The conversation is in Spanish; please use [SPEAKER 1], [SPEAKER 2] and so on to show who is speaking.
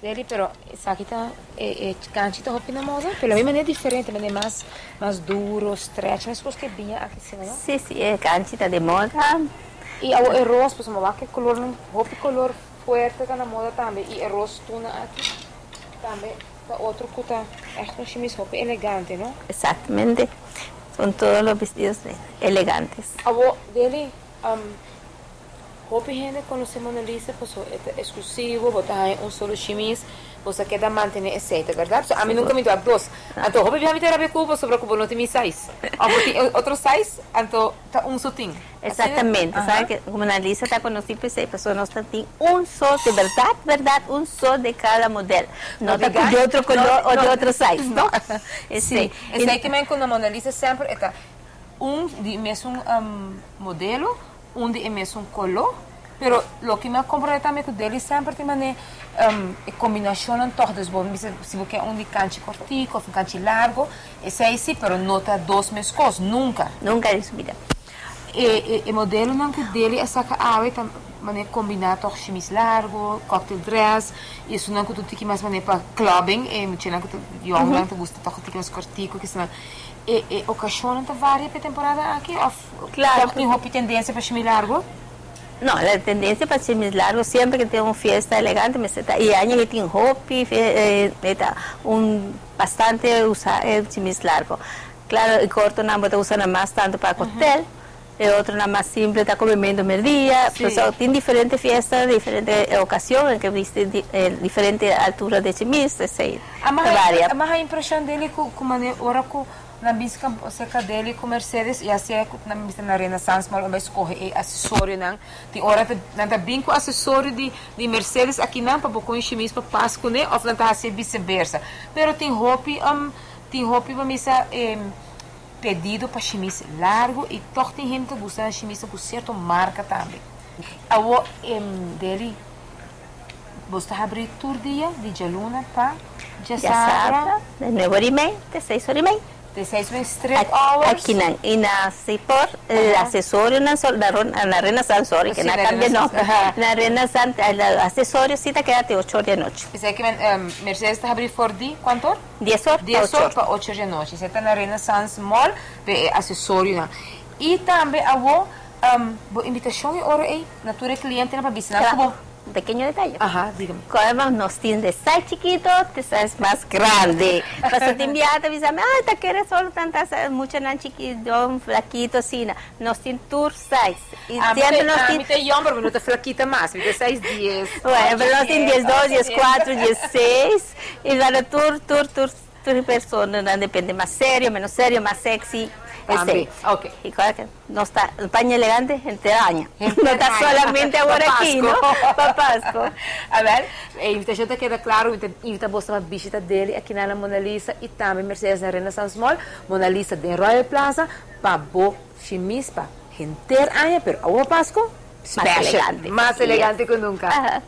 [SPEAKER 1] Deli, pero sakita canchita hopi na moda, pero a mí es diferente, me más duro, stretch, es cosa que bien aquí se ve, ¿no?
[SPEAKER 2] Sí, sí, es canchita de moda.
[SPEAKER 1] Y el arroz, pues me va que color, hopi color fuerte que na moda también, y arroz tuna aquí también, está otro kuta, echt een chemise hopi elegante, ¿no?
[SPEAKER 2] Exactamente, son todos los vestidos elegantes.
[SPEAKER 1] Abo, Deli, hopi gente conoce Mona Lisa, pues es exclusivo, botar un solo chemise, pues queda mantener aceite, ¿verdad? So, a mí nunca me dio dos. Entonces, hopi viaja a meter a ver cubo sobre cubo, no tiene size. Otro size, entonces, un sotín.
[SPEAKER 2] Exactamente, ¿sabes? Que Mona Lisa está conocida, pues hay personas que tienen un sol, de verdad, un sol de cada modelo. No está de otro color o de otro size, ¿no?
[SPEAKER 1] Sí, es ahí que me con la Mona Lisa siempre está es un modelo, es un color, pero lo que me compré también con dele siempre tem uma combinação todas, se você quer de canche cortico, um canche largo, esse aí sim, pero não tá dois mescos, nunca.
[SPEAKER 2] Nunca en su vida.
[SPEAKER 1] O modelo não que dele é saca ave, mané combinar toch chemise largo, cocktail dress, isso não que tu tiki mais mané para clubbing, muito não que tu jong não tu gosta toch tiki mais cortico, que senão ocasiona tá varia per temporada aqui,
[SPEAKER 2] claro.
[SPEAKER 1] Tem roupa tendência para chemise largo?
[SPEAKER 2] No, la tendencia para chemis largos, siempre que tengo una fiesta elegante, y año que tengo hopi, bastante usar el chemis largo. Claro, el corto nada más te usan más tanto para cóctel, el otro nada más simple, está comiendo media, sí. Pues, tiene diferentes fiestas, diferentes ocasiones, que viste diferentes alturas de chemis, varia.
[SPEAKER 1] Mas a impressão dele como ahora na bisca seca dele com Mercedes e assim na bisca na Renaissance mal vai escorrer acessório não tem hora não bem com acessório de Mercedes aqui não para botar chemis para Páscoa né ou não tá assim vice-versa pero tem roupa para missa pedido para chemis largo e toch tem gente que gosta de chemis com certa marca também dele você abrir tour dia de Jaluna para
[SPEAKER 2] Jasabra de 9h30 de 6h30
[SPEAKER 1] de 6 straight hours.
[SPEAKER 2] Aquí en la Cipor, el accesorio en la Renaissance, que no cambia, no. La Renaissance, el accesorio sí te queda de 8 horas de noche.
[SPEAKER 1] O sea que Mercedes está abriendo por día, ¿cuánto hora?
[SPEAKER 2] 10 horas.
[SPEAKER 1] 10 horas para 8 horas de noche. Está en la Renaissance Mall, de accesorio. Y también hago invitación ahora ahí, natura cliente para visitar.
[SPEAKER 2] Pequeño detalle.
[SPEAKER 1] Ajá, dígame.
[SPEAKER 2] Cuando nos tienen de size chiquito, te sabes más grande. Pues te envías, te avisan, te quieres solo tantas, mucho nan chiquito, flaquito, así. Nos tienen tour size.
[SPEAKER 1] Y siempre nos tienen. A mí te pero no te flaquita más, me te 6, 10.
[SPEAKER 2] Bueno, pero nos tienen 10, 2, 10, 4, 10, 6. Y la tour persona, depende más serio, menos serio, más sexy.
[SPEAKER 1] Okay.
[SPEAKER 2] Y claro que no está el paño elegante entre año. No está solamente ahora aquí, ¿no? Para Pasco.
[SPEAKER 1] A ver, a invitação te queda claro, invita você a visita dele aqui na Mona Lisa e também Mercedes na Renaissance Mall, Mona Lisa de Royal Plaza, para bo chemis para gente año, pero ahora Pasco,
[SPEAKER 2] más elegante
[SPEAKER 1] que nunca.